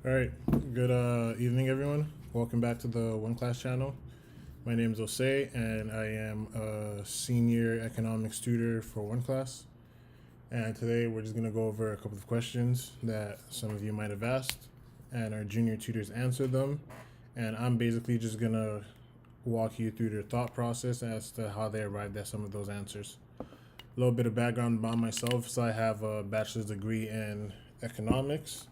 All right, good evening, everyone. Welcome back to the OneClass channel. My name is Osehi, and I am a senior economics tutor for OneClass. And today we're just going to go over a couple of questions that some of you might have asked, and our junior tutors answered them. And I'm basically just going to walk you through their thought process as to how they arrived at some of those answers. A little bit of background about myself. So I have a bachelor's degree in economics.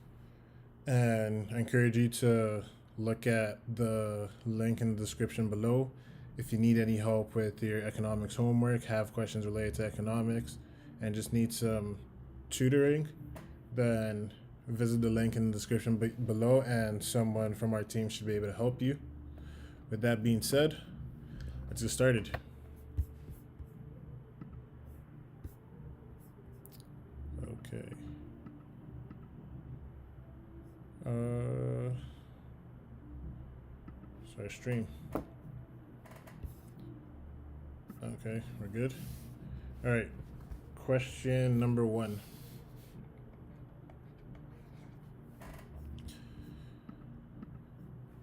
And I encourage you to look at the link in the description below if you need any help with your economics homework, have questions related to economics, and just need some tutoring. Then visit the link in the description below, and someone from our team should be able to help you. With that being said, let's get started. Okay. Sorry, stream. Okay, we're good. All right, question number 1.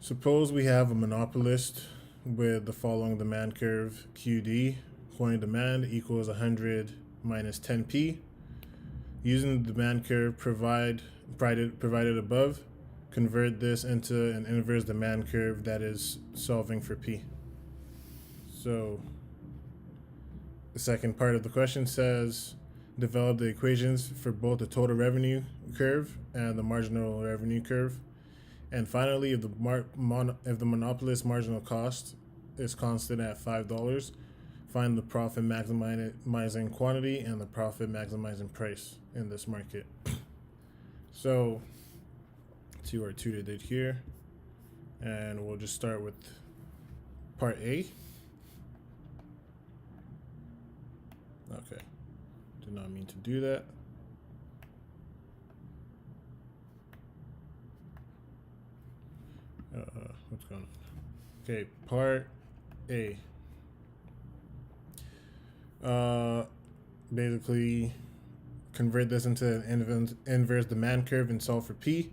Suppose we have a monopolist with the following demand curve QD. Quantity demand equals 100 minus 10p. Using the demand curve provided above, convert this into an inverse demand curve that is solving for P. So the second part of the question says, develop the equations for both the total revenue curve and the marginal revenue curve. And finally, if the monopolist marginal cost is constant at $5, find the profit maximizing quantity and the profit maximizing price in this market. So see what our tutor did here, and we'll just start with part A. Okay, did not mean to do that. What's going on? Okay, part A. Basically convert this into an inverse demand curve and solve for P.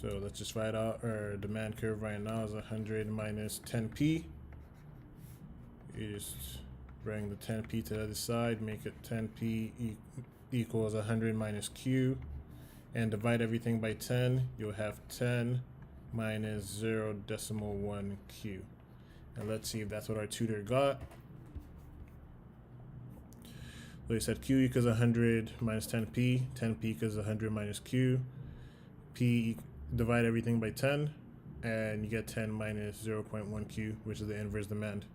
So let's just write out our demand curve right now is 100 minus 10p. You just bring the 10p to the other side, make it 10p equals 100 minus q, and divide everything by 10. You'll have 10 minus 0.1 q. And let's see if that's what our tutor got. So he said q equals 100 minus 10p, 10p equals 100 minus q, p divide everything by 10, and you get 10 minus 0.1 q, which is the inverse demand.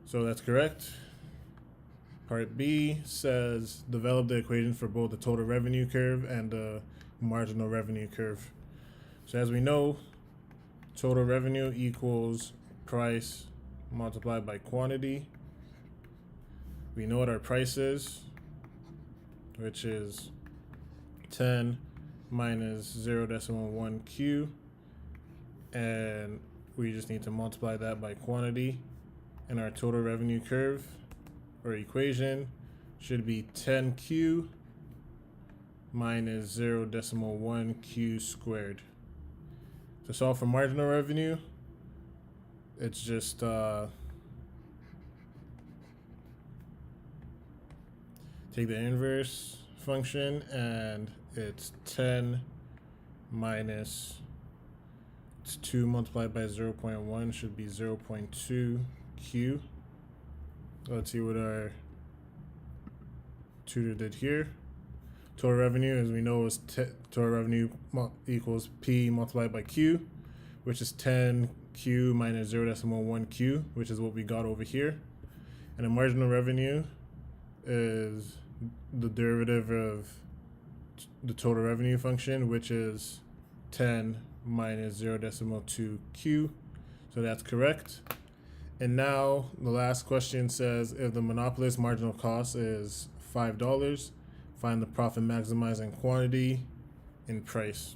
So that's correct. Part B says develop the equation for both the total revenue curve and the marginal revenue curve. So as we know, total revenue equals price multiplied by quantity. We know what our price is, which is 10 minus 0.1 q, and we just need to multiply that by quantity, and our total revenue curve or equation should be 10q minus 0.1 q squared. To solve for marginal revenue, it's just take the inverse function, and it's 10 minus 2 multiplied by 0.1 should be 0.2 q. Let's see what our tutor did here. Total revenue, as we know, is total revenue equals p multiplied by q, which is 10q minus 0.1 q, which is what we got over here. And the marginal revenue is the derivative of the total revenue function, which is 10 minus 0.2 q. So that's correct. And now the last question says, if the monopolist marginal cost is $5, find the profit maximizing quantity in price.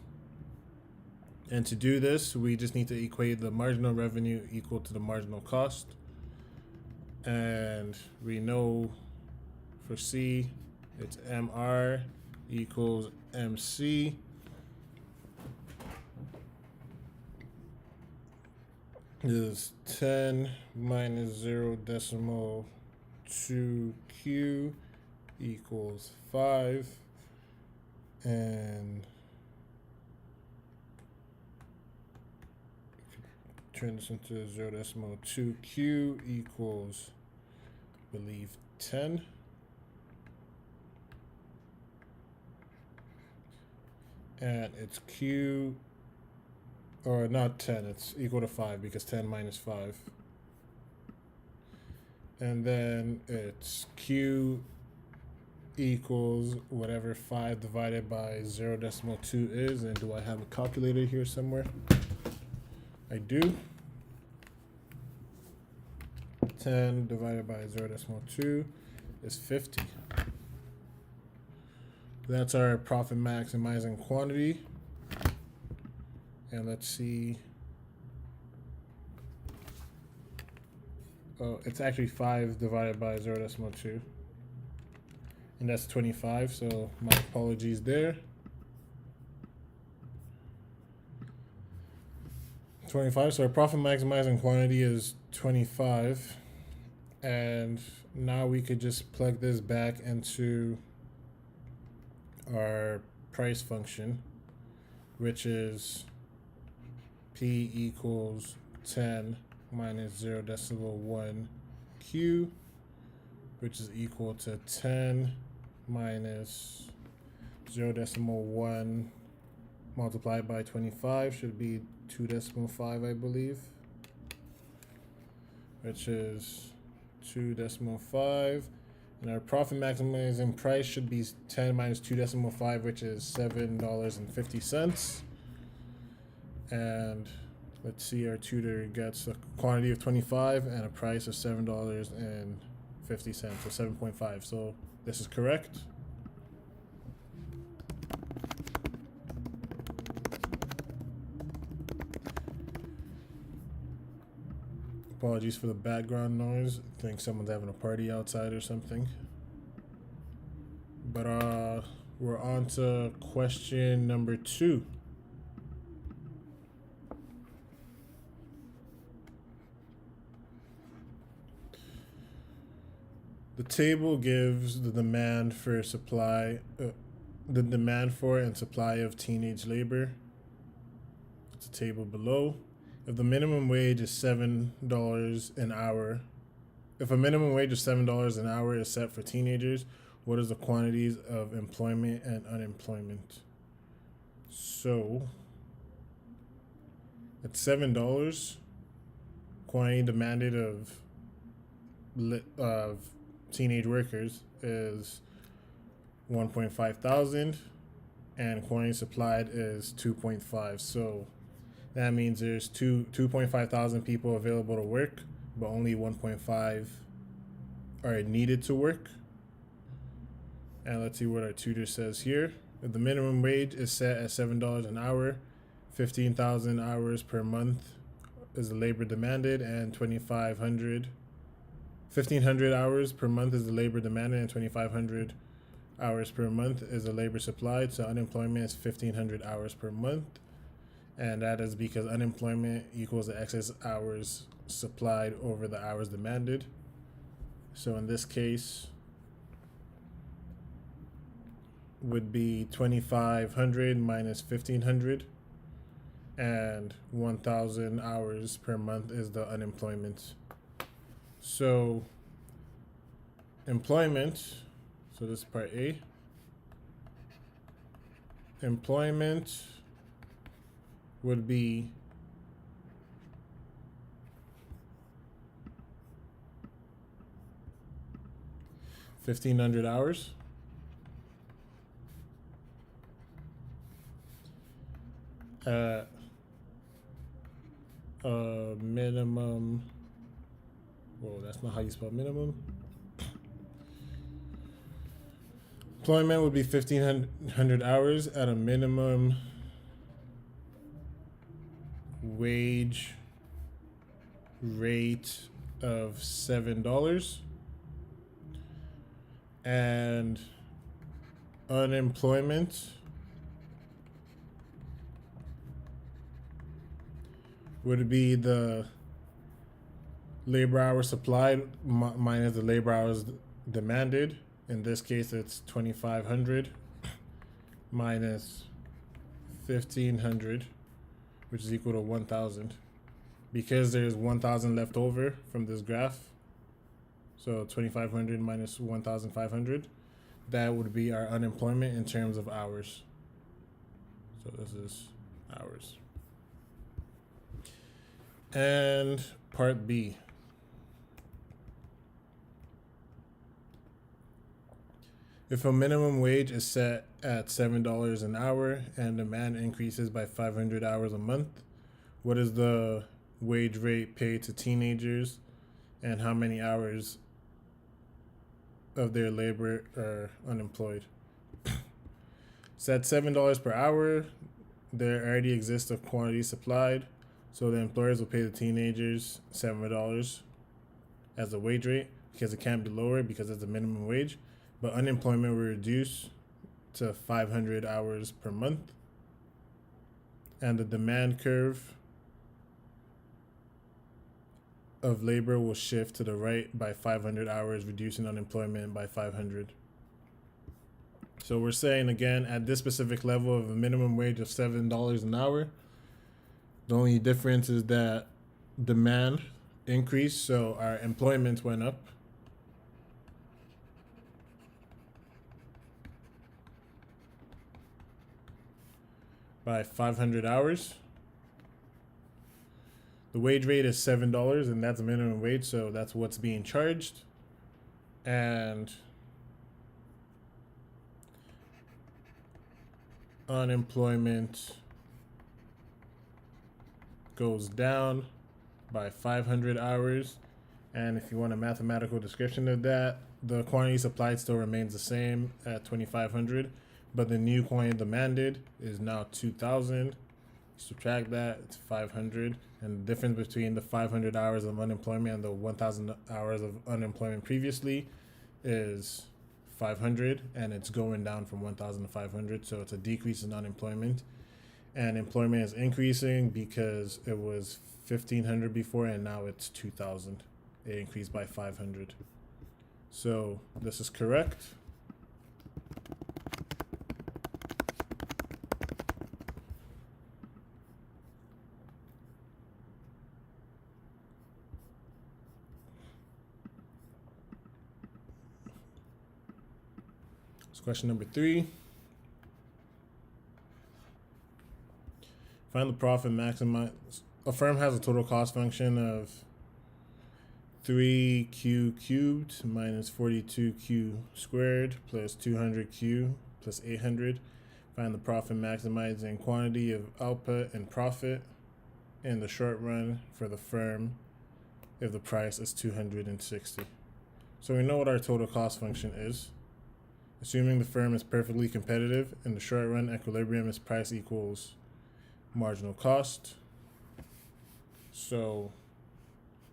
And to do this, we just need to equate the marginal revenue equal to the marginal cost. And we know for C, it's MR equals MC. is 10 minus 0.2q equals 5, and turn this into 0.2q equals, I believe, 10. And it's q, or not 10, it's equal to 5 because 10 minus 5. And then it's q equals whatever 5 divided by 0.2 is. And do I have a calculator here somewhere? I do. 10 divided by 0.2 is 50. That's our profit maximizing quantity. And let's see. Oh, it's actually 5 divided by 0.2. And that's 25, so my apologies there. 25, so our profit maximizing quantity is 25. And now we could just plug this back into our price function, which is P equals 10 minus 0.1 Q, which is equal to 10 minus 0.1 multiplied by 25 should be 2.5, I believe, which is 2.5. And our profit maximizing price should be 10 minus 2.5, which is $7.50. And let's see, our tutor gets a quantity of 25 and a price of $7.50, so 7.5. So this is correct. Apologies for the background noise. I think someone's having a party outside or something. But we're on to question number 2. The table gives the demand for supply, the demand for and supply of teenage labor. It's a table below. If the minimum wage is $7 an hour, if a minimum wage of $7 an hour is set for teenagers, what is the quantities of employment and unemployment? So at $7, quantity demanded of teenage workers is 1.5 thousand, and quantity supplied is 2.5. So that means there's 2.5 thousand people available to work, but only 1.5 are needed to work. And let's see what our tutor says here. If the minimum wage is set at $7 an hour, 15,000 hours per month is the labor demanded, and 1,500 hours per month is the labor demanded, and 2,500 hours per month is the labor supplied. So unemployment is 1,500 hours per month. And that is because unemployment equals the excess hours supplied over the hours demanded. So in this case, would be 2,500 minus 1,500, and 1,000 hours per month is the unemployment. So employment, so this is part A. Employment would be 1,500 hours. At a minimum, well, that's not how you spell minimum. Employment would be 1,500 hours at a minimum wage rate of $7, and unemployment would be the labor hours supplied minus the labor hours demanded. In this case, it's 2,500 minus 1,500, which is equal to 1,000. Because there's 1,000 left over from this graph, so 2,500 minus 1,500, that would be our unemployment in terms of hours. So this is hours. And part B. If a minimum wage is set at $7 an hour and demand increases by 500 hours a month, what is the wage rate paid to teenagers and how many hours of their labor are unemployed? So at $7 per hour, there already exists a quantity supplied, so the employers will pay the teenagers $7 as a wage rate because it can't be lower because it's a minimum wage. But unemployment will reduce to 500 hours per month. And the demand curve of labor will shift to the right by 500 hours, reducing unemployment by 500. So we're saying, again, at this specific level of a minimum wage of $7 an hour, the only difference is that demand increased, so our employment went up. By 500 hours. The wage rate is $7, and that's the minimum wage, so that's what's being charged. And unemployment goes down by 500 hours. And if you want a mathematical description of that, the quantity supplied still remains the same at 2,500. But the new quantity demanded is now 2,000. Subtract that, it's 500. And the difference between the 500 hours of unemployment and the 1,000 hours of unemployment previously is 500. And it's going down from 1,000 to 500. So it's a decrease in unemployment. And employment is increasing because it was 1,500 before and now it's 2,000. It increased by 500. So this is correct. Question number 3. Find the profit maximize. A firm has a total cost function of 3q cubed minus 42q squared plus 200q plus 800. Find the profit maximizing quantity of output and profit in the short run for the firm if the price is 260. So we know what our total cost function is. Assuming the firm is perfectly competitive, in the short run, equilibrium is price equals marginal cost. So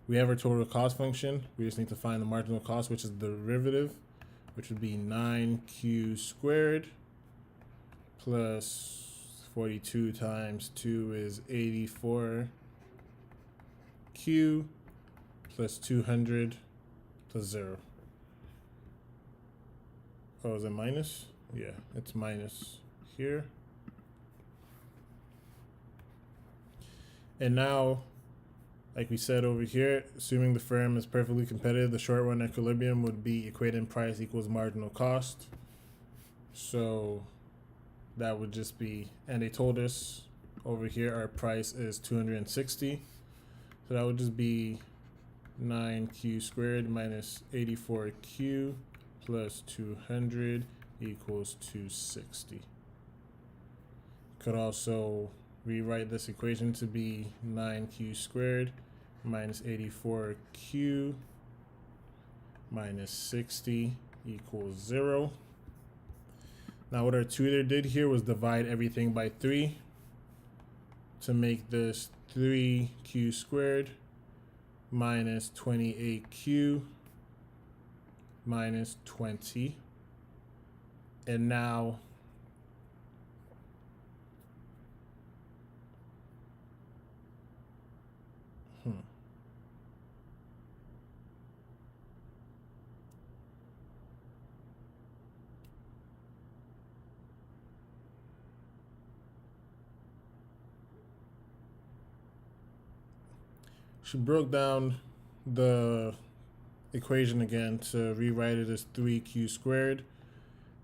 we have our total cost function. We just need to find the marginal cost, which is the derivative, which would be 9q squared plus 42 times 2 is 84q plus 200 plus 0. Oh, is it minus? Yeah, it's minus here. And now, like we said over here, assuming the firm is perfectly competitive, the short run equilibrium would be equating price equals marginal cost. So that would just be, and they told us over here our price is 260. So that would just be 9q squared minus 84q plus 200 equals 260. Could also rewrite this equation to be 9q squared minus 84q minus 60 equals 0. Now what our tutor did here was divide everything by 3 to make this 3q squared minus 28q minus 20. And now she broke down the equation again to rewrite it as 3q squared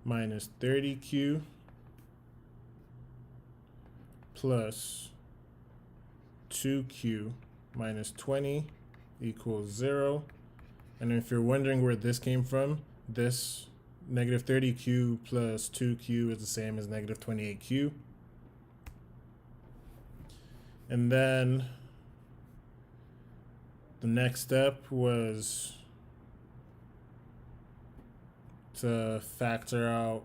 minus 30q plus 2q minus 20 equals 0. And if you're wondering where this came from, this negative 30q plus 2q is the same as negative 28q. And then the next step was to factor out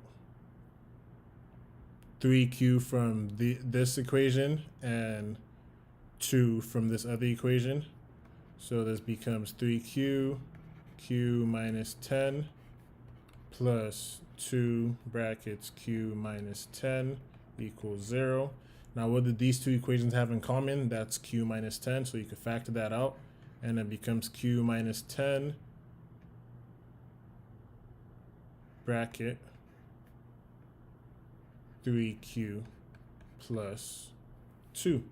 3q from this equation and 2 from this other equation. So this becomes 3q, q minus 10 plus 2 brackets q minus 10 equals 0. Now what did these two equations have in common? That's q minus 10, so you could factor that out, and it becomes q minus 10 bracket 3q plus 2.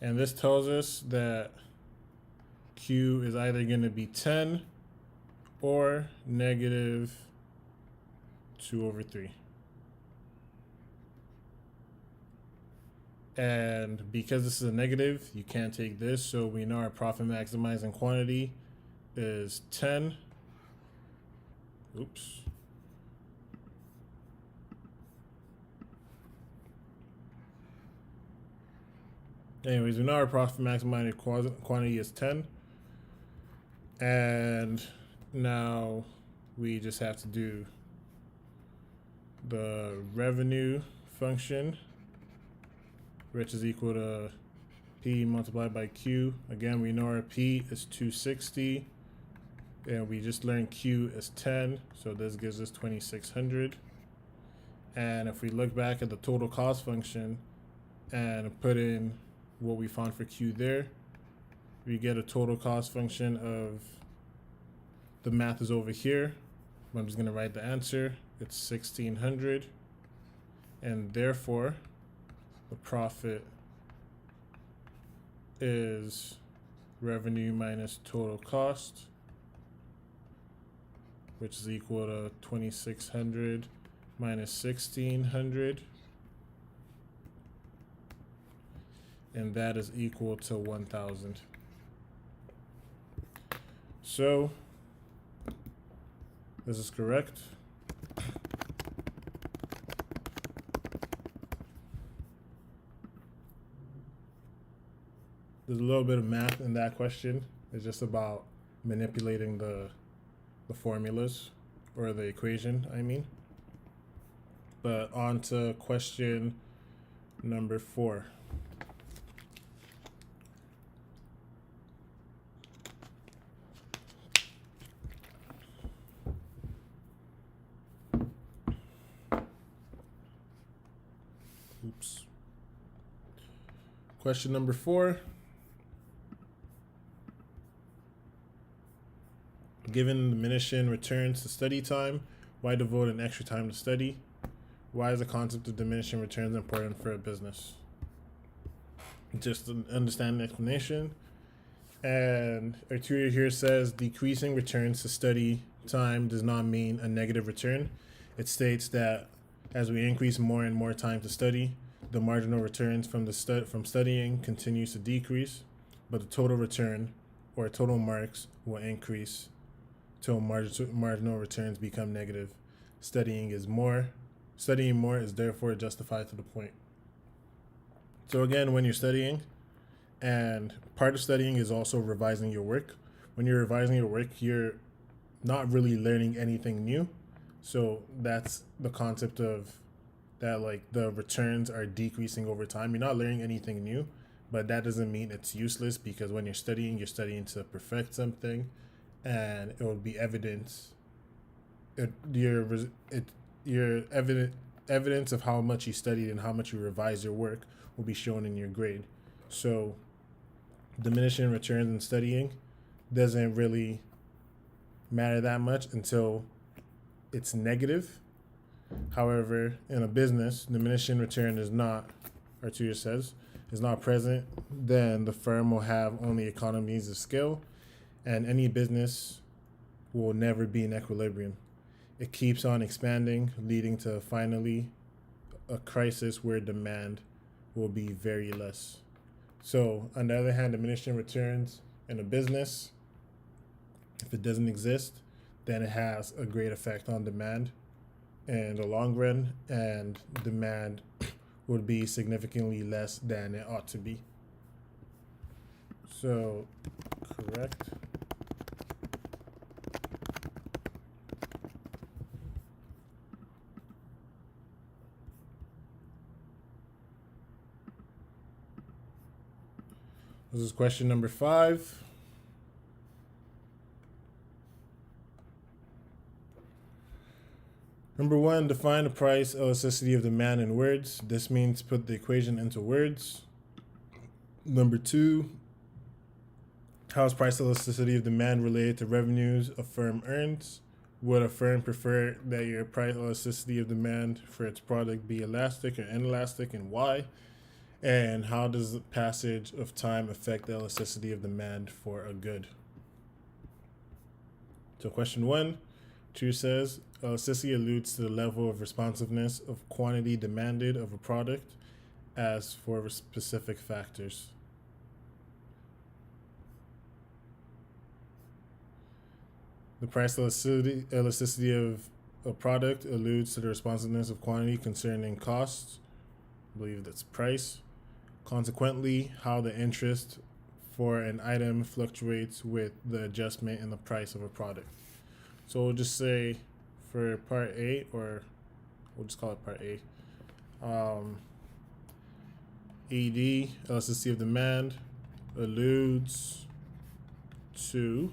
And this tells us that q is either going to be 10 or negative 2 over 3. And because this is a negative, you can't take this, so we know our profit maximizing quantity is 10. Oops. Anyways, we know our profit maximizing quantity is 10. And now we just have to do the revenue function, which is equal to P multiplied by Q. Again, we know our P is 260, and we just learned Q is 10, so this gives us 2600. And if we look back at the total cost function and put in what we found for Q there, we get a total cost function of, the math is over here. I'm just gonna write the answer. It's 1600, and therefore the profit is revenue minus total cost, which is equal to 2600 minus 1600, and that is equal to 1000. So this is correct. There's a little bit of math in that question. It's just about manipulating the formulas, or the equation, I mean. But on to question number 4. Oops. Question number 4. Given diminishing returns to study time, why devote an extra time to study? Why is the concept of diminishing returns important for a business? Just to understand the explanation. And our tutor here says decreasing returns to study time does not mean a negative return. It states that as we increase more and more time to study, the marginal returns from studying continues to decrease, but the total return, or total marks, will increase till marginal returns become negative. Studying more is therefore justified to the point. So again, when you're studying, and part of studying is also revising your work. When you're revising your work, you're not really learning anything new. So that's the concept of that, like the returns are decreasing over time. You're not learning anything new, but that doesn't mean it's useless, because when you're studying to perfect something, and it will be evidence. Your evidence of how much you studied and how much you revised your work will be shown in your grade. So diminishing returns in studying doesn't really matter that much until it's negative. However, in a business, diminishing return is not, our tutor says, is not present, then the firm will have only economies of scale, and any business will never be in equilibrium. It keeps on expanding, leading to finally a crisis where demand will be very less. So, on the other hand, diminishing returns in a business, if it doesn't exist, then it has a great effect on demand in the long run, and demand would be significantly less than it ought to be. So, correct. This is question number 5. Number 1, define the price elasticity of demand in words. This means put the equation into words. Number 2, how is price elasticity of demand related to revenues a firm earns? Would a firm prefer that your price elasticity of demand for its product be elastic or inelastic, and why? And how does the passage of time affect the elasticity of demand for a good? So question 1, Chu says, elasticity alludes to the level of responsiveness of quantity demanded of a product as for specific factors. The price elasticity of a product alludes to the responsiveness of quantity concerning costs. I believe that's price. Consequently, how the interest for an item fluctuates with the adjustment in the price of a product. So we'll just say for part A, or we'll just call it part A, ED, elasticity of demand, alludes to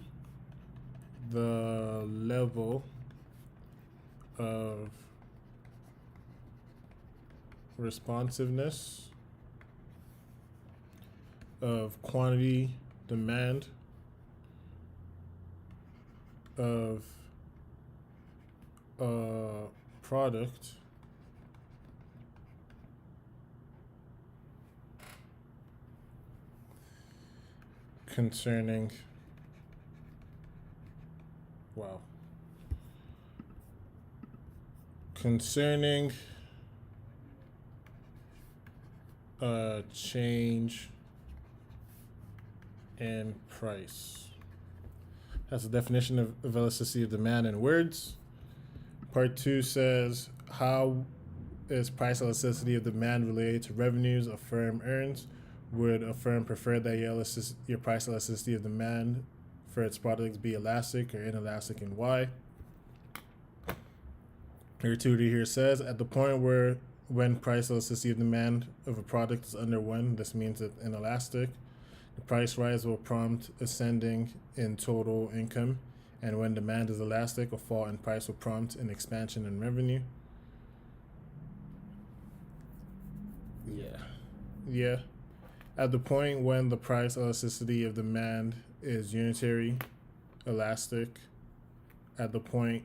the level of responsiveness of quantity demand of a product concerning a change in price. That's the definition of elasticity of demand in words. Part 2 says, how is price elasticity of demand related to revenues a firm earns? Would a firm prefer that your price elasticity of demand for its products be elastic or inelastic, and why? Your tutor here says, at the point when price elasticity of demand of a product is under 1, this means it's inelastic. The price rise will prompt ascending in total income, and when demand is elastic, a fall in price will prompt an expansion in revenue. Yeah. At the point when the price elasticity of demand is unitary, elastic, at the point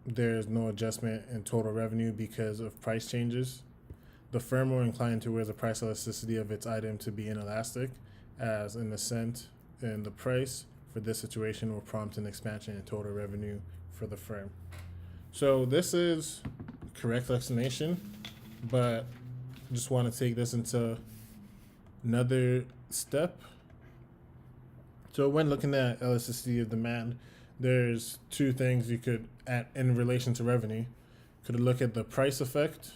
there is no adjustment in total revenue because of price changes, the firm will incline towards the price elasticity of its item to be inelastic, as an ascent in the price for this situation will prompt an expansion in total revenue for the firm. So this is correct explanation, but I just want to take this into another step. So when looking at elasticity of demand, there's 2 things you could add in relation to revenue. Could look at the price effect,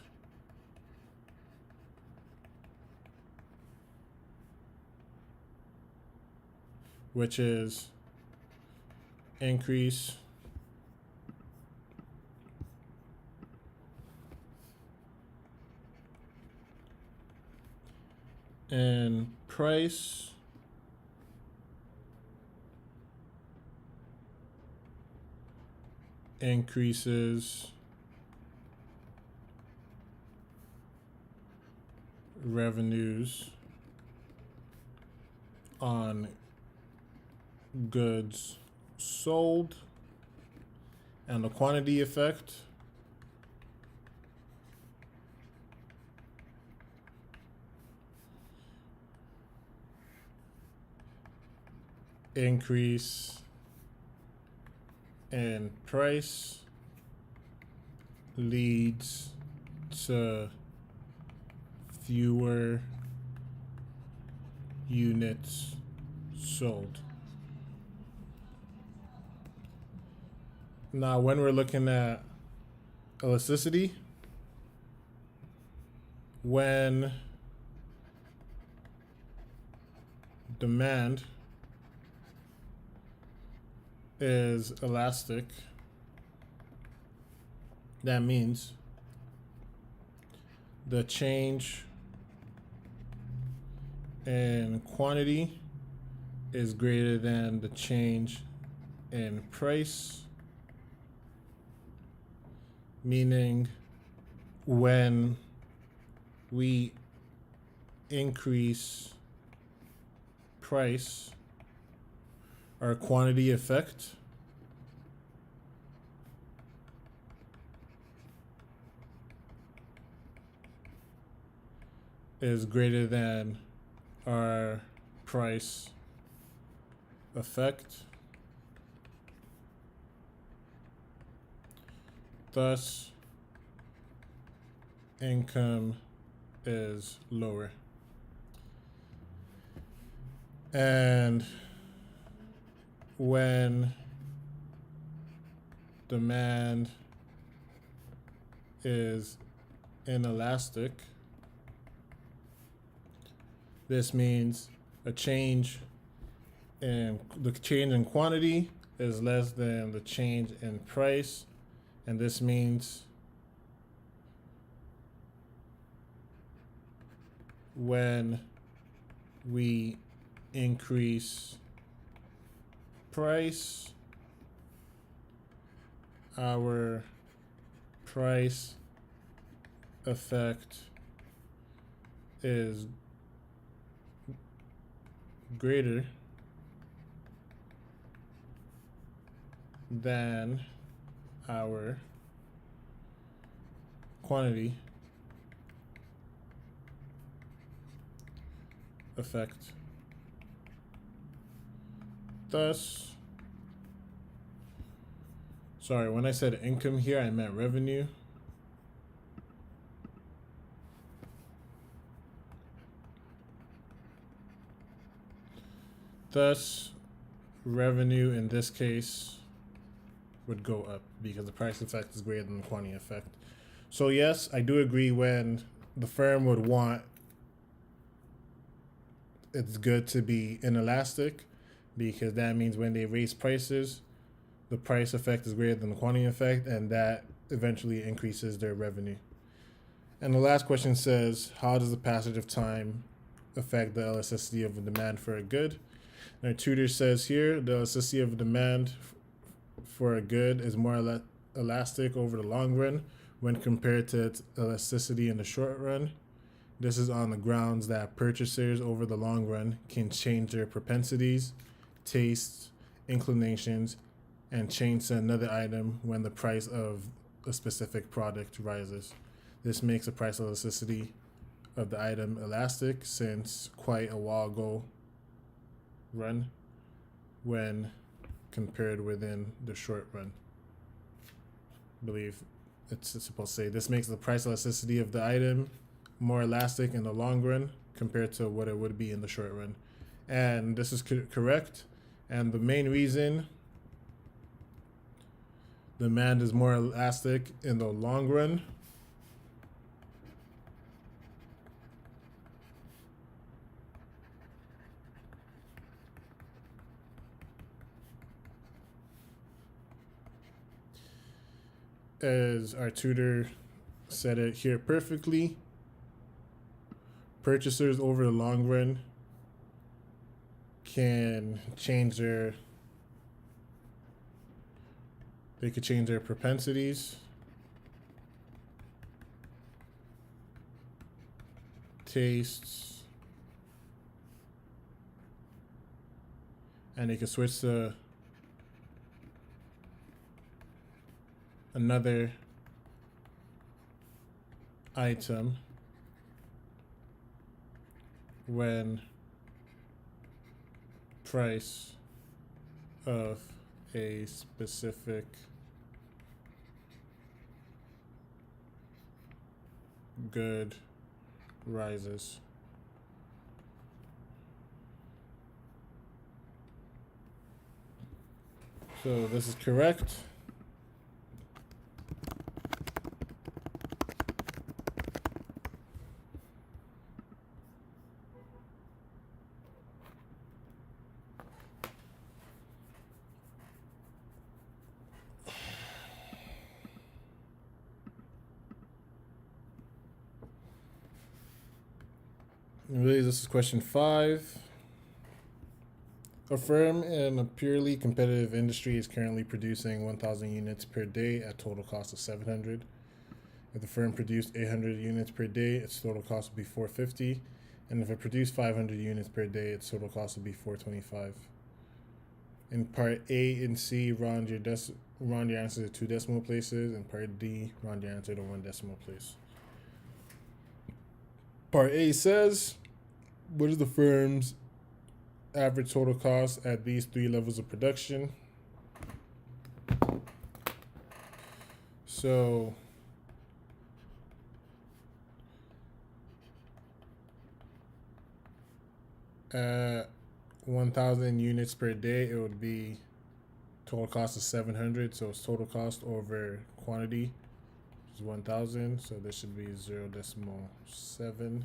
which is increase in price increases revenues on goods sold, And the quantity effect increase in price leads to fewer units sold. Now, when we're looking at elasticity, when demand is elastic, that means the change in quantity is greater than the change in price, meaning when we increase price, our quantity effect is greater than our price effect. Thus, income is lower. And when demand is inelastic, this means the change in quantity is less than the change in price, and this means when we increase price, our price effect is greater than our quantity effect. Thus, sorry, when I said income here, I meant revenue. Thus, revenue in this case would go up because the price effect is greater than the quantity effect. So yes, I do agree when the firm would want it's good to be inelastic, because that means when they raise prices, the price effect is greater than the quantity effect, and that eventually increases their revenue. And the last question says, how does the passage of time affect the elasticity of the demand for a good? And our tutor says here, the elasticity of demand for a good is more elastic over the long run when compared to its elasticity in the short run. This is on the grounds that purchasers over the long run can change their propensities, tastes, inclinations, and change to another item when the price of a specific product rises. This makes the price elasticity of the item elastic since quite a while ago run when compared within the short run. I believe it's supposed to say this makes the price elasticity of the item more elastic in the long run compared to what it would be in the short run. And this is correct. And the main reason demand is more elastic in the long run as our tutor said it here perfectly, purchasers over the long run can change their propensities, tastes, and they can switch to another item when price of a specific good rises. So this is correct. Really, this is question 5. A firm in a purely competitive industry is currently producing 1,000 units per day at total cost of 700. If the firm produced 800 units per day, its total cost would be 450. And if it produced 500 units per day, its total cost would be 425. In part A and C, round your answer to 2 decimal places. In part D, round your answer to 1 decimal place. Part A says, what is the firm's average total cost at these 3 levels of production? So at 1,000 units per day, it would be total cost of 700. So it's total cost over quantity, which is 1,000. So this should be 0.7.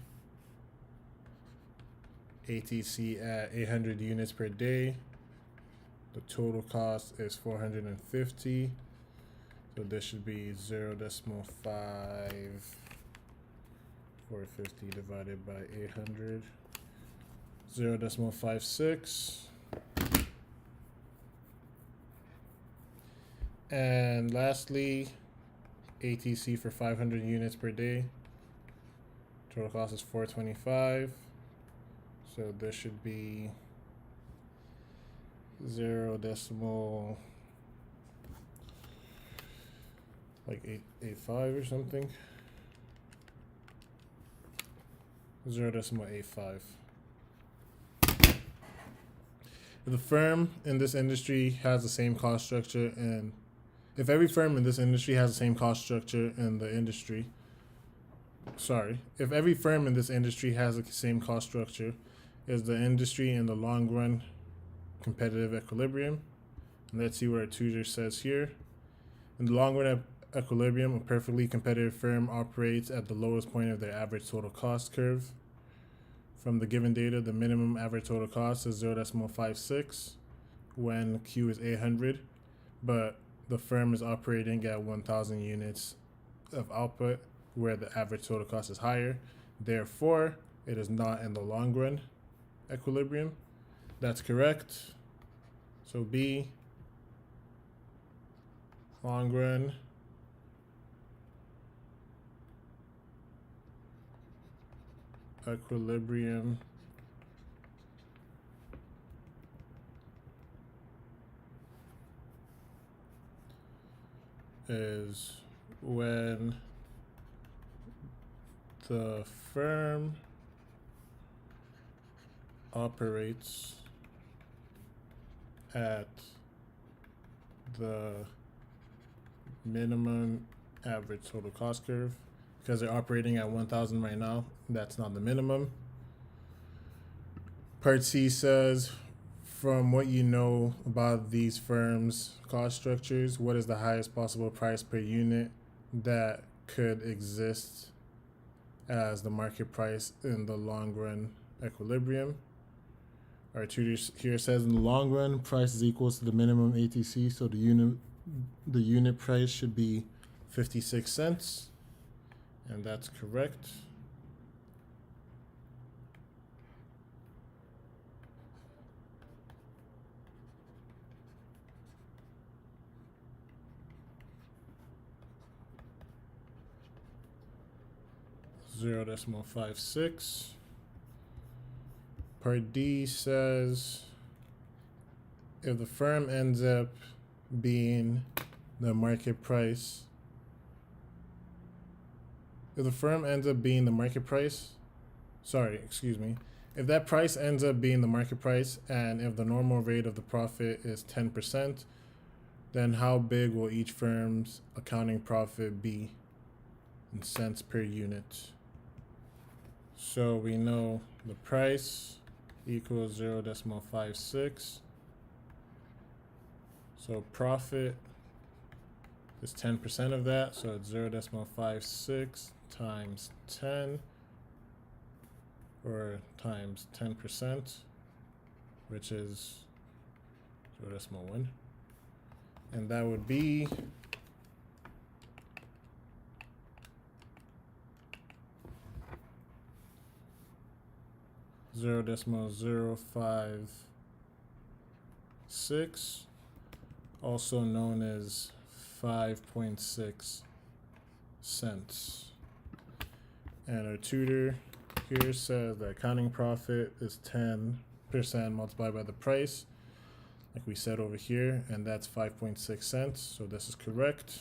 ATC at 800 units per day. The total cost is 450. So this should be 0.5. 450 divided by 800. 0.56. And lastly, ATC for 500 units per day. Total cost is 425. So this should be 0.885 or something. 0.85. If the firm in this industry has the same cost structure, and if every firm in this industry has the same cost structure in the industry, if every firm in this industry has the same cost structure, is the industry in the long run competitive equilibrium? And let's see what our tutor says here. In the long run equilibrium, a perfectly competitive firm operates at the lowest point of their average total cost curve. From the given data, the minimum average total cost is 0.56 when Q is 800, but the firm is operating at 1,000 units of output where the average total cost is higher. Therefore, it is not in the long run equilibrium. That's correct. So B, long run equilibrium is when the firm operates at the minimum average total cost curve. Because they're operating at 1,000 right now, that's not the minimum. Part C says, from what you know about these firms' cost structures, what is the highest possible price per unit that could exist as the market price in the long run equilibrium? Our tutor here says in the long run, price is equal to the minimum ATC, so the unit price should be 56 cents, and that's correct. .56. Part D says if the firm ends up being the market price, if the firm ends up being the market price, if that price ends up being the market price, and if the normal rate of the profit is 10%, then how big will each firm's accounting profit be in cents per unit? So we know the price equals 0.56. So profit is 10% of that, so it's 0.56 times 10, or times 10%, which is 0.1. And that would be 0.056, also known as 5.6 cents. And our tutor here says the accounting profit is 10% multiplied by the price, like we said over here, and that's 5.6 cents. So this is correct.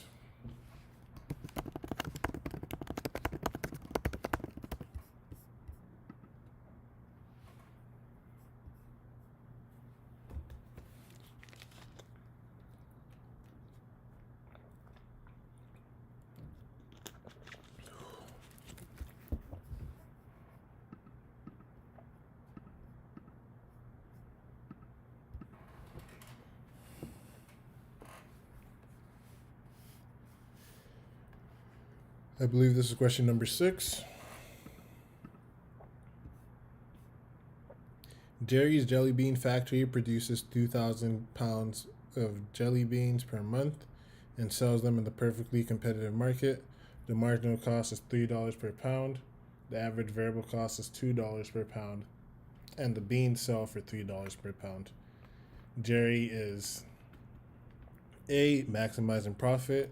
I believe this is question number 6. Jerry's Jelly Bean Factory produces 2,000 pounds of jelly beans per month and sells them in the perfectly competitive market. The marginal cost is $3 per pound. The average variable cost is $2 per pound. And the beans sell for $3 per pound. Jerry is A, maximizing profit.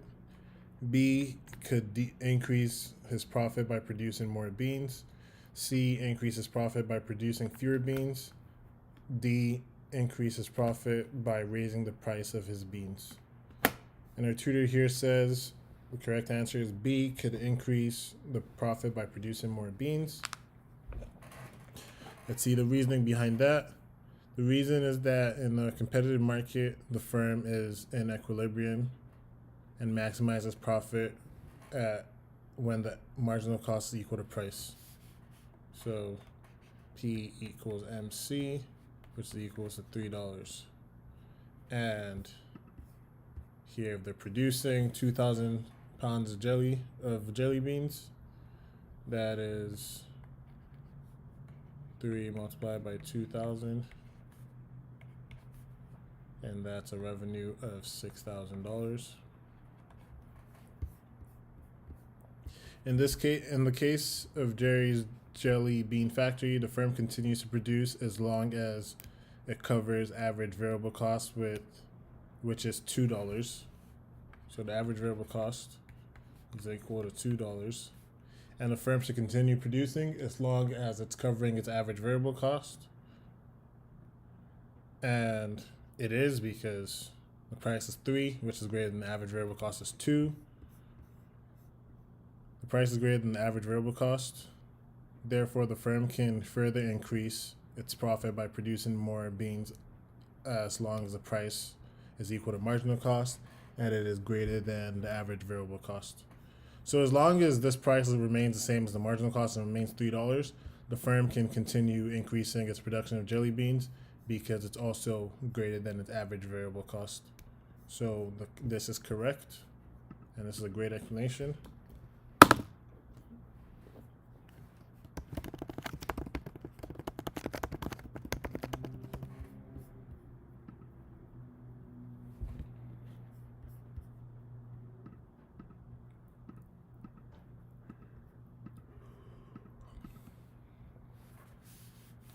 B, could increase his profit by producing more beans. C, increase his profit by producing fewer beans. D, increase his profit by raising the price of his beans. And our tutor here says the correct answer is B, could increase the profit by producing more beans. Let's see the reasoning behind that. The reason is that in a competitive market, the firm is in equilibrium and maximizes profit at when the marginal cost is equal to price. So P equals MC, which is equals to $3. And here, if they're producing 2,000 pounds of jelly beans, that is 3 multiplied by 2,000, and that's a revenue of $6,000. In the case of Jerry's Jelly Bean Factory, the firm continues to produce as long as it covers average variable cost, which is $2. So the average variable cost is equal to $2. And the firm should continue producing as long as it's covering its average variable cost. And it is, because the price is 3, which is greater than the average variable cost is 2. The price is greater than the average variable cost. Therefore, the firm can further increase its profit by producing more beans as long as the price is equal to marginal cost and it is greater than the average variable cost. So as long as this price remains the same as the marginal cost and remains $3, the firm can continue increasing its production of jelly beans because it's also greater than its average variable cost. So this is correct, and this is a great explanation.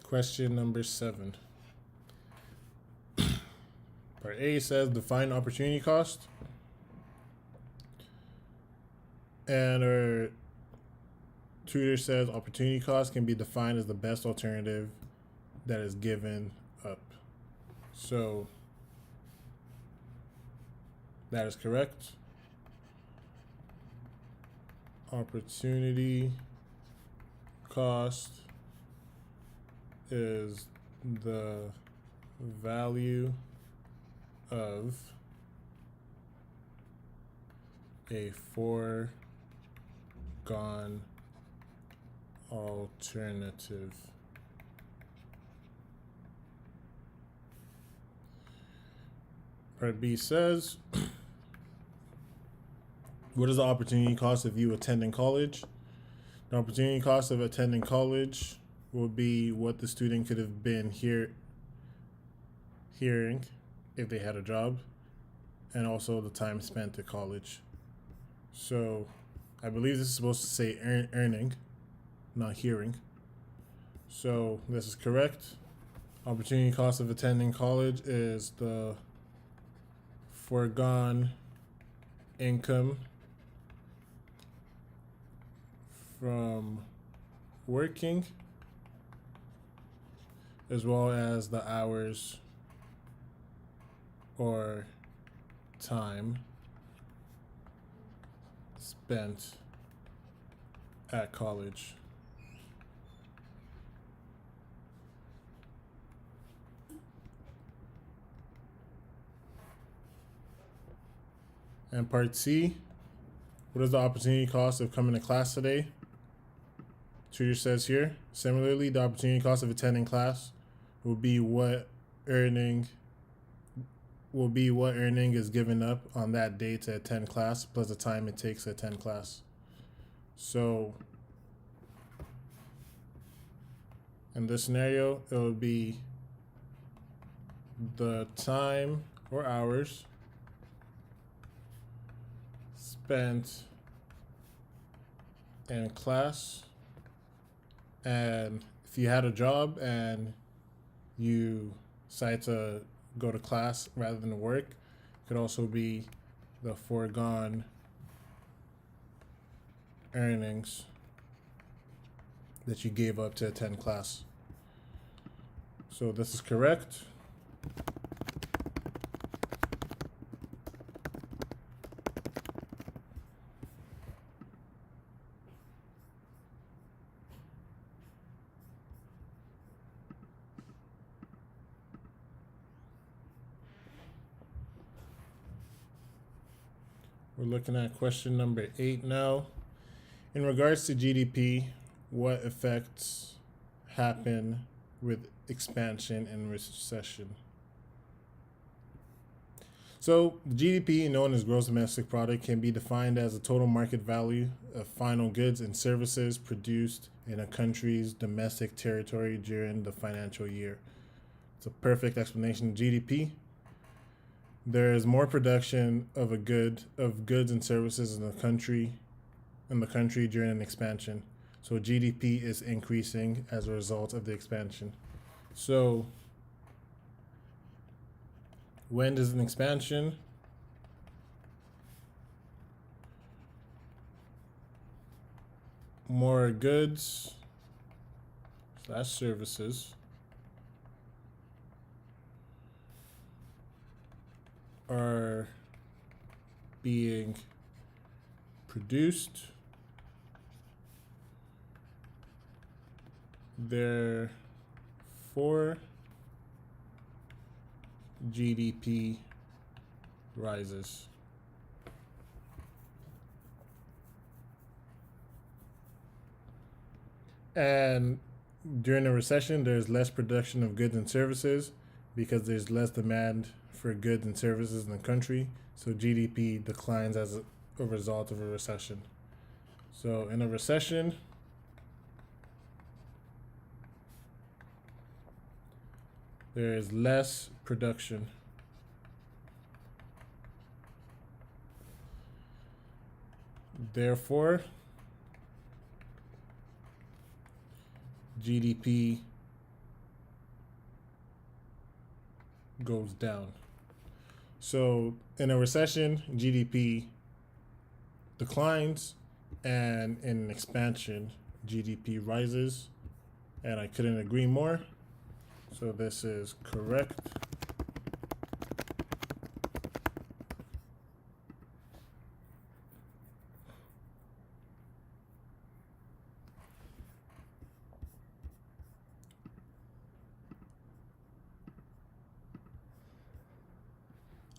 Question number 7. Part A says define opportunity cost. And our tutor says opportunity cost can be defined as the best alternative that is given up. So That is correct. Opportunity cost is the value of a foregone alternative. Part B says, what is the opportunity cost of you attending college? The opportunity cost of attending college will be what the student could have been hearing if they had a job, and also the time spent at college. So I believe this is supposed to say earning, not hearing. So this is correct. Opportunity cost of attending college is the foregone income from working, as well as the hours or time spent at college. And part C, what is the opportunity cost of coming to class today? Tutor says here, similarly, the opportunity cost of attending class will be what earning is given up on that day to attend class plus the time it takes to attend class. So in this scenario, it would be the time or hours spent in class, and if you had a job and you decide to go to class rather than work, it could also be the foregone earnings that you gave up to attend class. So this is correct. We're looking at question number 8 now. In regards to GDP, what effects happen with expansion and recession? So GDP, known as gross domestic product, can be defined as the total market value of final goods and services produced in a country's domestic territory during the financial year. It's a perfect explanation of GDP. There is more production of goods and services in the country during an expansion. So GDP is increasing as a result of the expansion. So when does an expansion? More goods / services are being produced, therefore GDP rises. And during a recession, there's less production of goods and services because there's less demand for goods and services in the country. So GDP declines as a result of a recession. So in a recession, there is less production. Therefore, GDP goes down. So in a recession, GDP declines, and in an expansion, GDP rises. And I couldn't agree more. So this is correct.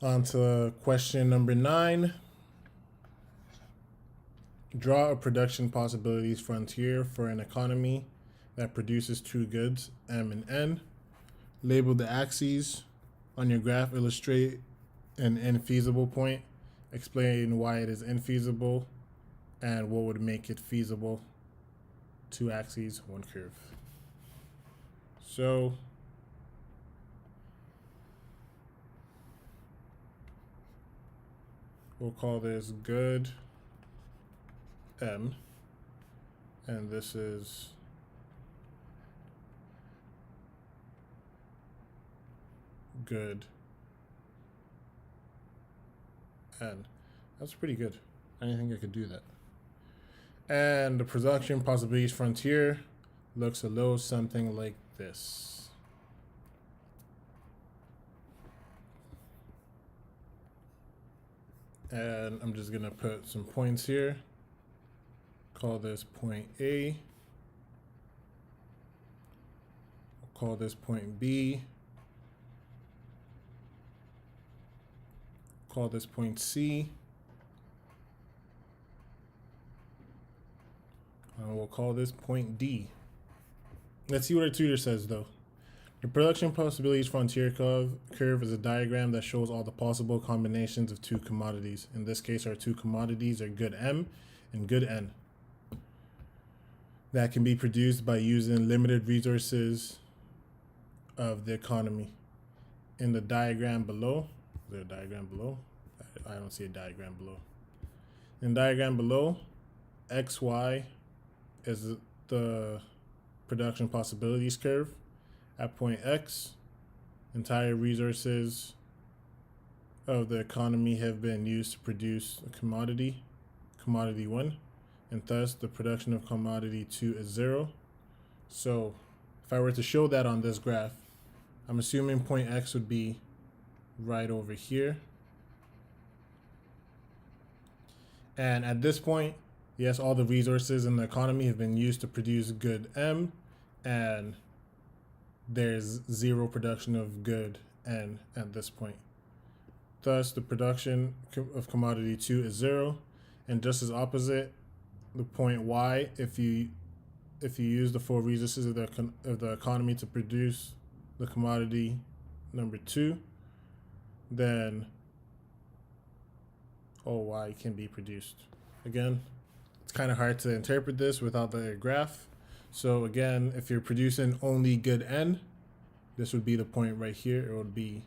On to question number 9. Draw a production possibilities frontier for an economy that produces two goods, M and N. Label the axes on your graph. Illustrate an infeasible point. Explain why it is infeasible and what would make it feasible. 2 axes, 1 curve. So we'll call this good M, and this is good N. That's pretty good. I didn't think I could do that. And the production possibilities frontier looks a little something like this. And I'm just gonna put some points here. Call this point A. We'll call this point B. Call this point C. And we'll call this point D. Let's see what our tutor says though. The production possibilities frontier curve is a diagram that shows all the possible combinations of two commodities. In this case, our two commodities are good M and good N, that can be produced by using limited resources of the economy. In the diagram below, is there a diagram below? I don't see a diagram below. In the diagram below, XY is the production possibilities curve. At point X, entire resources of the economy have been used to produce a commodity, commodity 1, and thus the production of commodity 2 is 0. So if I were to show that on this graph, I'm assuming point X would be right over here. And at this point, yes, all the resources in the economy have been used to produce good M, and there's 0 production of good N at this point. Thus, the production of commodity 2 is 0, and just as opposite, the point Y, if you use the full resources of the economy to produce the commodity number 2, then OY can be produced. Again, it's kind of hard to interpret this without the graph. So again, if you're producing only good N, this would be the point right here. It would be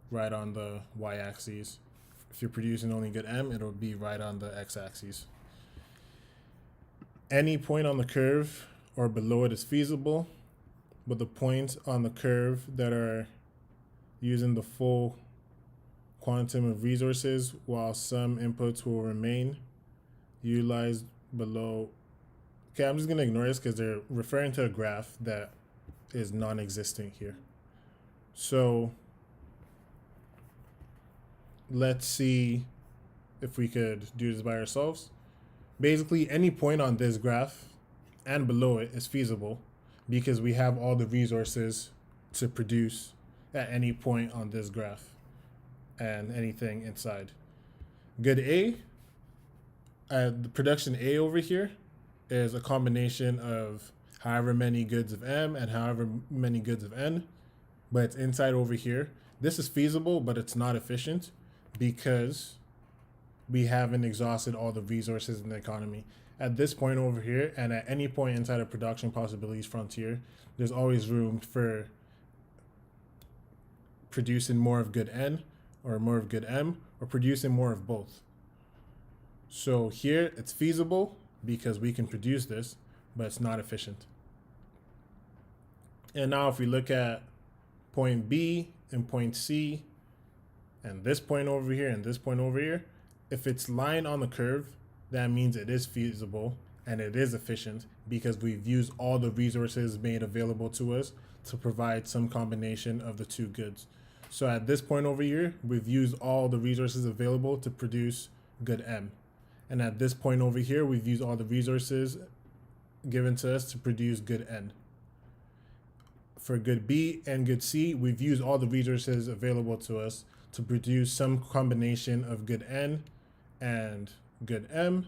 right on the y-axis. If you're producing only good M, it would be right on the x-axis. Any point on the curve or below it is feasible, but the points on the curve that are using the full quantum of resources, while some inputs will remain utilized below. Okay, I'm just going to ignore this because they're referring to a graph that is non-existent here. So let's see if we could do this by ourselves. Basically, any point on this graph and below it is feasible because we have all the resources to produce at any point on this graph and anything inside. Good A, the production A over here is a combination of however many goods of M and however many goods of N, but it's inside over here. This is feasible, but it's not efficient because we haven't exhausted all the resources in the economy. At this point over here, and at any point inside a production possibilities frontier, there's always room for producing more of good N or more of good M, or producing more of both. So here it's feasible because we can produce this, but it's not efficient. And now if we look at point B and point C, and this point over here and this point over here, if it's lying on the curve, that means it is feasible and it is efficient because we've used all the resources made available to us to provide some combination of the two goods. So at this point over here, we've used all the resources available to produce good M. And at this point over here, we've used all the resources given to us to produce good N. For good B and good C, we've used all the resources available to us to produce some combination of good N and good M.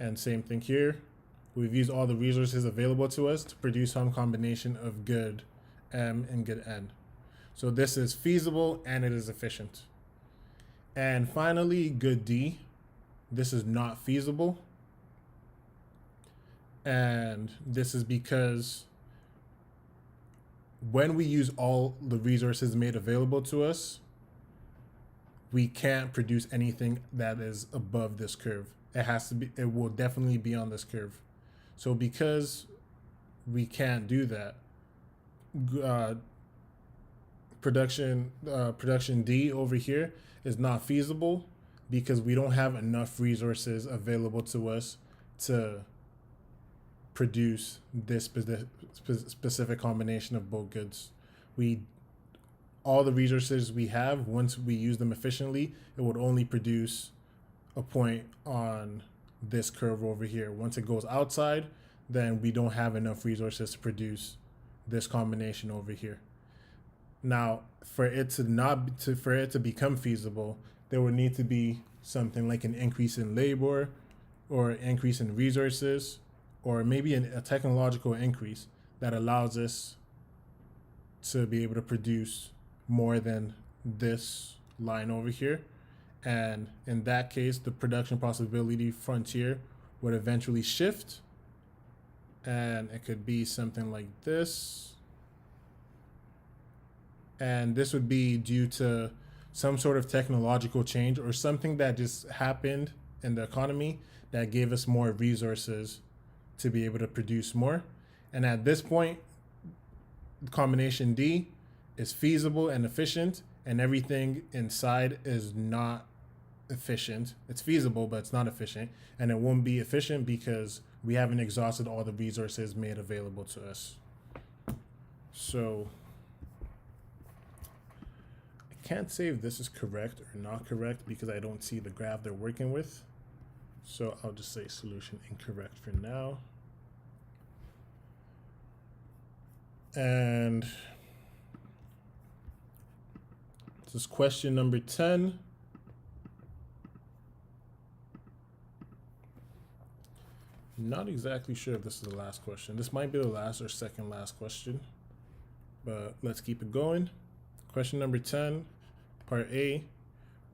And same thing here. We've used all the resources available to us to produce some combination of good M and good N. So this is feasible and it is efficient. And finally, good D. This is not feasible. And this is because when we use all the resources made available to us, we can't produce anything that is above this curve. It will definitely be on this curve. So because we can't do that, production D over here is not feasible because we don't have enough resources available to us to produce this specific combination of both goods. All the resources we have, once we use them efficiently, it would only produce a point on this curve over here. Once it goes outside, then we don't have enough resources to produce this combination over here. Now, for it to become feasible, there would need to be something like an increase in labor or an increase in resources, or maybe a technological increase that allows us to be able to produce more than this line over here. And in that case, the production possibility frontier would eventually shift. And it could be something like this. And this would be due to some sort of technological change or something that just happened in the economy that gave us more resources to be able to produce more. And at this point, combination D is feasible and efficient, and everything inside is not efficient. It's feasible, but it's not efficient, and it won't be efficient because we haven't exhausted all the resources made available to us. So I can't say if this is correct or not correct because I don't see the graph they're working with. So I'll just say solution incorrect for now. And this is question number 10. Not exactly sure if this is the last question. This might be the last or second last question, but let's keep it going. Question number 10, part A.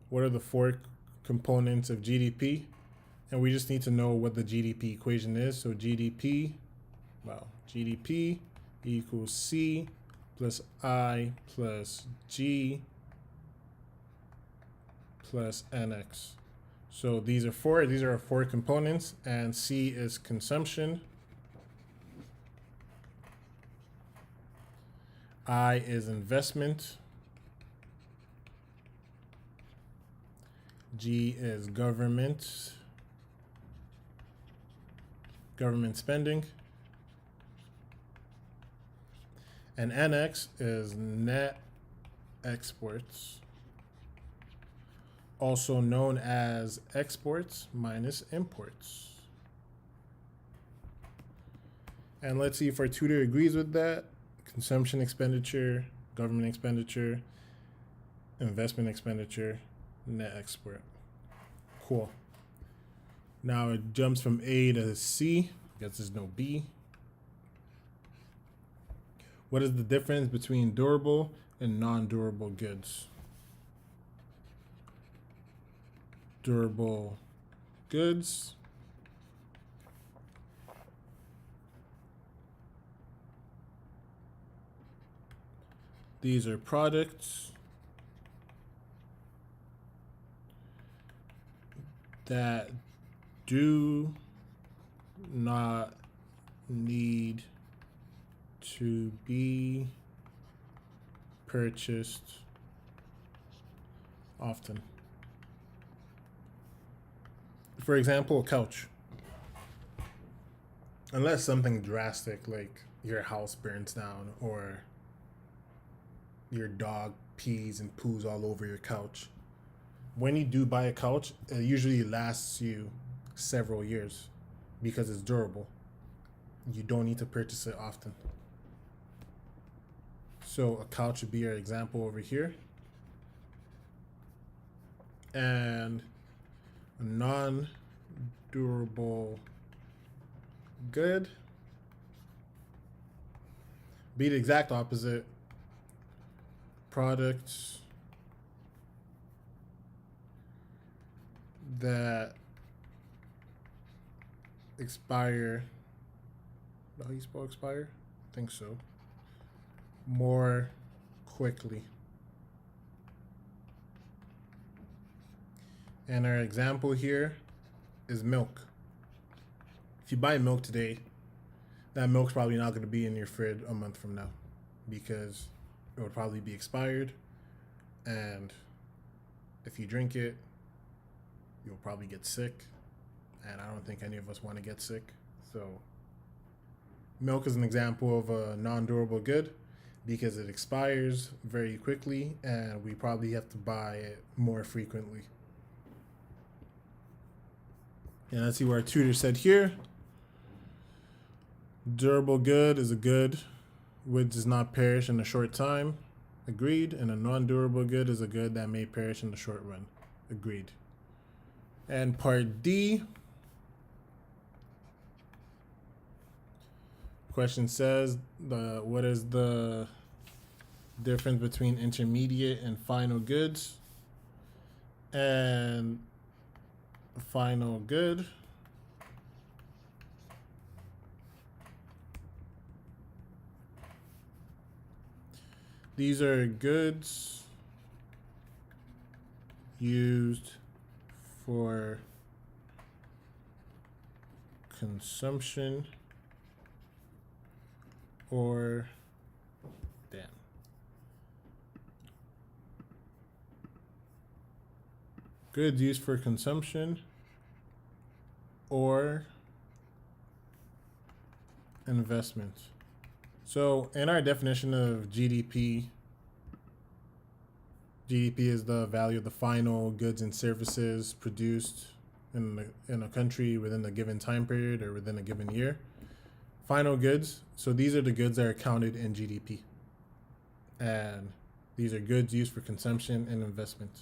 What are the 4 components of GDP? And we just need to know what the GDP equation is. So GDP equals C plus I plus G plus NX. So these are our 4 components, and C is consumption. I is investment. G is government spending. And NX is net exports, also known as exports minus imports. And let's see if our tutor agrees with that. Consumption expenditure, government expenditure, investment expenditure, net export. Cool. Now it jumps from A to C. I guess there's no B. What is the difference between durable and non-durable goods? Durable goods these are products that do not need to be purchased often. For example, a couch. Unless something drastic like your house burns down or your dog pees and poos all over your couch. When you do buy a couch, it usually lasts you several years because it's durable. You don't need to purchase it often. So a couch would be our example over here. And a non-durable good be the exact opposite. Products that expire. How you spell expire? I think so. More quickly. And our example here is milk. If you buy milk today, that milk's probably not going to be in your fridge a month from now because it would probably be expired. And if you drink it, you'll probably get sick. And I don't think any of us want to get sick. So milk is an example of a non-durable good because it expires very quickly and we probably have to buy it more frequently. And let's see what our tutor said here. Durable good is a good which does not perish in a short time. Agreed. And a non-durable good is a good that may perish in the short run. Agreed. And part D. Question says, what is the difference between intermediate and final goods? And final good these are goods used for consumption or goods used for consumption or investment. So in our definition of GDP, GDP is the value of the final goods and services produced in a country within a given time period or within a given year. Final goods, so these are the goods that are counted in GDP. And these are goods used for consumption and investment.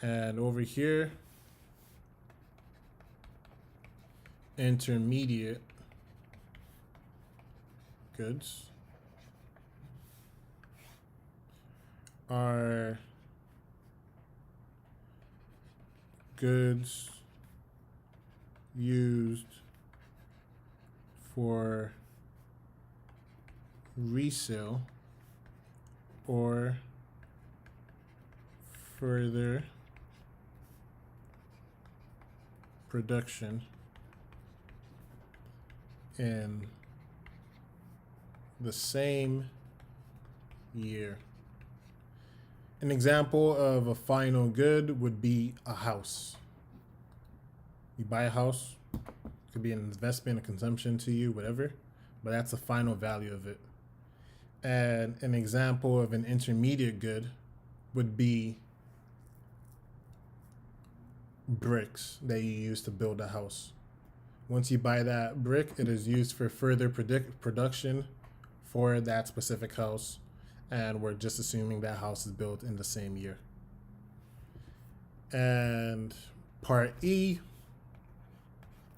And over here, intermediate goods are goods used for resale or further production in the same year. An example of a final good would be a house. You buy a house, it could be an investment, a consumption to you, whatever, but that's the final value of it. And an example of an intermediate good would be bricks that you use to build a house. Once you buy that brick, it is used for further production for that specific house, and we're just assuming that house is built in the same year. And part E,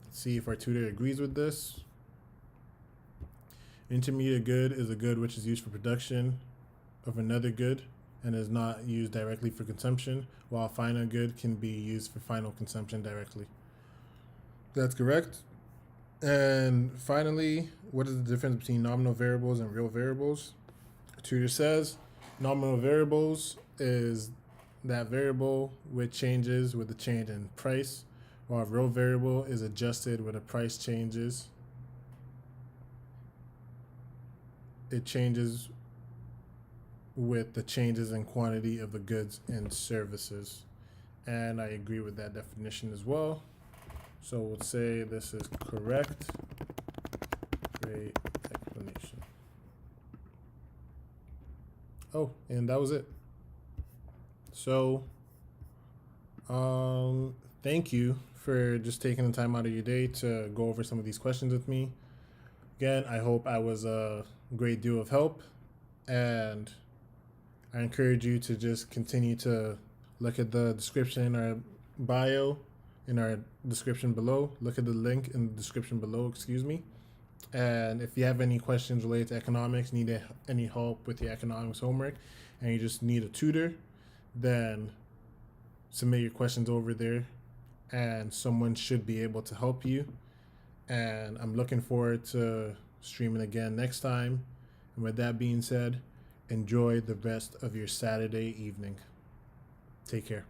let's see if our tutor agrees with this. Intermediate good is a good which is used for production of another good and is not used directly for consumption, while final good can be used for final consumption directly. That's correct. And finally, what is the difference between nominal variables and real variables? The tutor says nominal variables is that variable which changes with the change in price, while a real variable is adjusted when the price changes. It changes with the changes in quantity of the goods and services. And I agree with that definition as well. So we'll say this is correct. Great explanation. Oh, and that was it. So, thank you for just taking the time out of your day to go over some of these questions with me. Again, I hope I was a great deal of help, and I encourage you to just continue to look at the description in our bio, in our description below. Look at the link in the description below, excuse me. And if you have any questions related to economics, need any help with your economics homework, and you just need a tutor, then submit your questions over there, and someone should be able to help you. And I'm looking forward to streaming again next time. And with that being said, enjoy the rest of your Saturday evening. Take care.